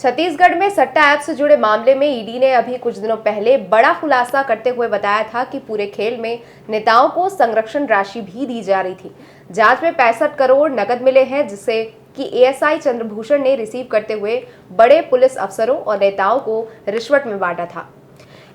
छत्तीसगढ़ में सट्टा ऐप से जुड़े मामले में ईडी ने अभी कुछ दिनों पहले बड़ा खुलासा करते हुए बताया था कि पूरे खेल में नेताओं को संरक्षण राशि भी दी जा रही थी। जांच में 65 करोड़ नकद मिले हैं, जिसे कि एएसआई चंद्रभूषण ने रिसीव करते हुए बड़े पुलिस अफसरों और नेताओं को रिश्वत में बांटा था।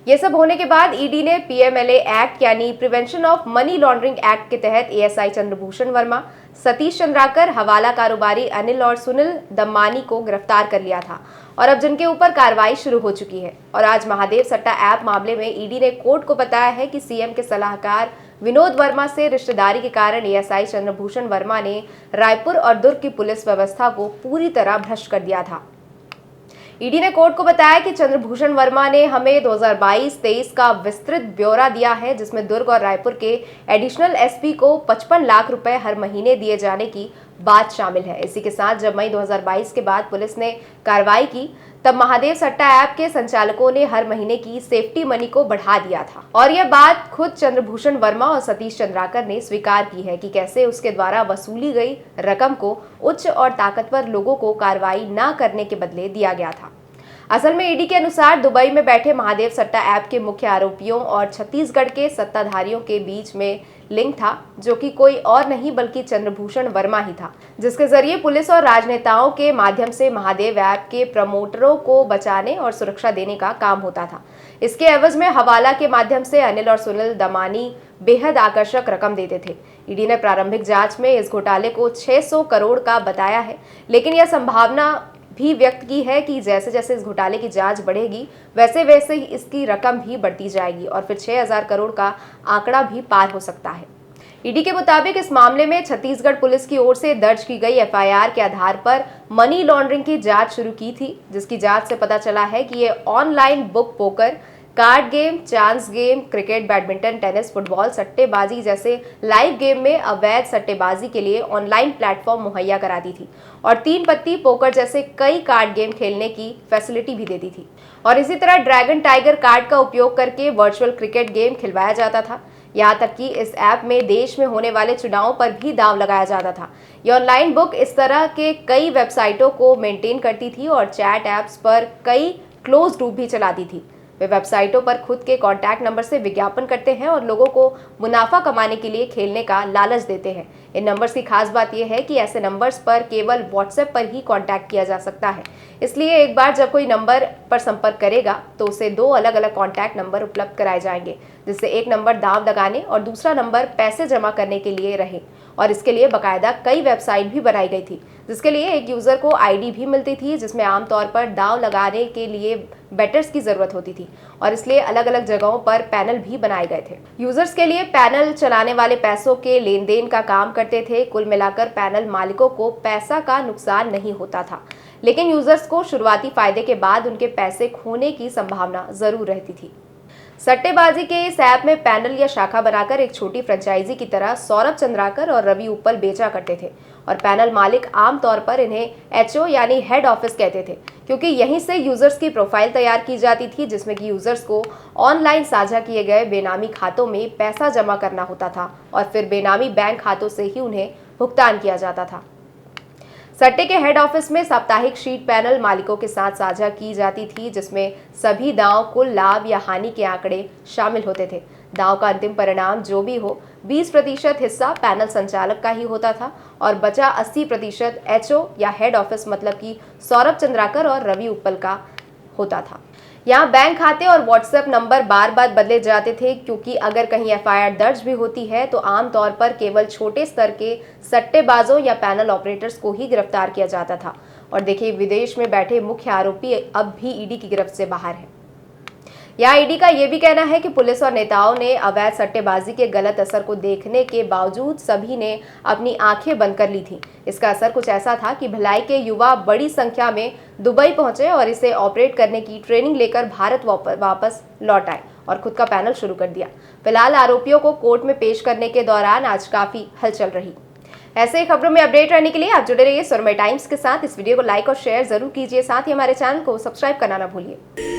ये सब होने के बाद ईडी ने पीएमएलए एक्ट यानी prevention of money laundering act के तहत एएसआई चंद्रभूषण वर्मा, सतीश चंद्राकर, हवाला कारोबारी अनिल और सुनील दम्मानी को गिरफ्तार कर लिया था और अब जिनके ऊपर कार्रवाई शुरू हो चुकी है। और आज महादेव सट्टा ऐप मामले में ईडी ने कोर्ट को बताया है कि सीएम के सलाहकार विनोद वर्मा से रिश्तेदारी के कारण एएसआई चंद्रभूषण वर्मा ने रायपुर और दुर्ग की पुलिस व्यवस्था को पूरी तरह भ्रष्ट कर दिया था। ईडी ने कोर्ट को बताया कि चंद्रभूषण वर्मा ने हमें 2022-23 का विस्तृत ब्यौरा दिया है, जिसमें दुर्ग और रायपुर के एडिशनल एसपी को 55 लाख रुपए हर महीने दिए जाने की बात शामिल है। इसी के साथ जब मई 2022 के बाद पुलिस ने कार्रवाई की, तब महादेव सट्टा ऐप के संचालकों ने हर महीने की सेफ्टी मनी को बढ़ा दिया था। और यह बात खुद चंद्रभूषण वर्मा और सतीश चंद्राकर ने स्वीकार की है कि कैसे उसके द्वारा वसूली गई रकम को उच्च और ताकतवर लोगों को कार्रवाई न करने के बदले दिया गया था। असल में ईडी के अनुसार दुबई में बैठे महादेव सट्टा ऐप के मुख्य आरोपियों और छत्तीसगढ़ के सत्ताधारियों के बीच में लिंक था, जो कि कोई और नहीं बल्कि चंद्रभूषण वर्मा ही था, जिसके जरिए पुलिस और राजनेताओं के माध्यम से महादेव ऐप के प्रमोटरों को बचाने और सुरक्षा देने का काम होता था। इसके एवज में हवाला के माध्यम से अनिल और सुनील दमानी बेहद आकर्षक रकम देते थे। ईडी ने प्रारंभिक जांच में इस घोटाले को 600 करोड़ का बताया है, लेकिन यह संभावना भी व्यक्त की है कि जैसे जैसे इस घोटाले की जांच बढ़ेगी, वैसे वैसे ही इसकी रकम भी बढ़ती जाएगी और फिर 6000 करोड़ का आंकड़ा भी पार हो सकता है। ईडी के मुताबिक इस मामले में छत्तीसगढ़ पुलिस की ओर से दर्ज की गई एफआईआर के आधार पर मनी लॉन्ड्रिंग की जांच शुरू की थी, जिसकी जांच से पता चला है कि ये online book poker, card game, chance game, cricket, badminton, tennis, football, सट्टेबाजी जैसे लाइव गेम में अवैध सट्टेबाजी के लिए ऑनलाइन प्लेटफॉर्म मुहैया कराती थी और 3 पत्ती पोकर जैसे कई कार्ड गेम खेलने की फैसिलिटी भी देती थी। और इसी तरह ड्रैगन टाइगर कार्ड का उपयोग करके वर्चुअल क्रिकेट गेम खिलवाया जाता था। यहाँ तक कि इस ऐप में देश में होने वाले चुनाव पर भी दांव लगाया जाता था। ये ऑनलाइन बुक इस तरह के कई वेबसाइटों को मेंटेन करती थी और चैट ऐप्स पर कई क्लोज ग्रुप भी चलाती थी। वे वेबसाइटों पर खुद के कॉन्टैक्ट नंबर से विज्ञापन करते हैं और लोगों को मुनाफा कमाने के लिए खेलने का लालच देते हैं। इन नंबर्स की खास बात यह है कि ऐसे नंबर्स पर केवल व्हाट्सएप पर ही कांटेक्ट किया जा सकता है। इसलिए एक बार जब कोई नंबर पर संपर्क करेगा तो उसे 2 अलग अलग कॉन्टैक्ट नंबर उपलब्ध कराए जाएंगे, जिससे एक नंबर दांव लगाने और दूसरा नंबर पैसे जमा करने के लिए रहे। और इसके लिए बाकायदा कई वेबसाइट भी बनाई गई थी, जिसके लिए एक यूजर को आईडी भी मिलती थी, जिसमें आमतौर पर दांव लगाने के लिए बेटर्स की जरूरत होती थी और इसलिए अलग अलग जगहों पर पैनल भी बनाए गए थे। यूजर्स के लिए पैनल चलाने वाले पैसों के लेन देन का काम करते थे। कुल मिलाकर पैनल मालिकों को पैसा का नुकसान नहीं होता था, लेकिन यूजर्स को शुरुआती फायदे के बाद उनके पैसे खोने की संभावना जरूर रहती थी। सट्टेबाजी के इस ऐप में पैनल या शाखा बनाकर एक छोटी फ्रेंचाइजी की तरह सौरभ चंद्राकर और रवि उप्पल बेचा करते थे और पैनल मालिक आमतौर पर इन्हें एचओ यानी हेड ऑफिस कहते थे, क्योंकि यहीं से यूजर्स की प्रोफाइल तैयार की जाती थी, जिसमें कि यूजर्स को ऑनलाइन साझा किए गए बेनामी खातों में पैसा जमा करना होता था और फिर बेनामी बैंक खातों से ही उन्हें भुगतान किया जाता था। सट्टे के हेड ऑफिस में साप्ताहिक शीट पैनल मालिकों के साथ साझा की जाती थी, जिसमें सभी दांव, कुल लाभ या हानि के आंकड़े शामिल होते थे। दांव का अंतिम परिणाम जो भी हो, 20% हिस्सा पैनल संचालक का ही होता था और बचा 80% एचओ या हेड ऑफिस मतलब कि सौरभ चंद्राकर और रवि उप्पल का होता था। यहाँ बैंक खाते और व्हाट्सएप नंबर बार बार बदले जाते थे, क्योंकि अगर कहीं एफआईआर दर्ज भी होती है तो आमतौर पर केवल छोटे स्तर के सट्टेबाजों या पैनल ऑपरेटर्स को ही गिरफ्तार किया जाता था। और देखिए, विदेश में बैठे मुख्य आरोपी अब भी ईडी की गिरफ्त से बाहर है। यहाँ ईडी का यह भी कहना है कि पुलिस और नेताओं ने अवैध सट्टेबाजी के गलत असर को देखने के बावजूद सभी ने अपनी आंखें बंद कर ली थी। इसका असर कुछ ऐसा था कि भिलाई के युवा बड़ी संख्या में दुबई पहुंचे और इसे ऑपरेट करने की ट्रेनिंग लेकर भारत वापस लौट आए और खुद का पैनल शुरू कर दिया। फिलहाल आरोपियों को कोर्ट में पेश करने के दौरान आज काफी हलचल रही। ऐसे ही खबरों में अपडेट रहने के लिए आप जुड़े रहिए सुरमई टाइम्स के साथ। इस वीडियो को लाइक और शेयर जरूर कीजिए, साथ ही हमारे चैनल को सब्सक्राइब करना ना भूलिए।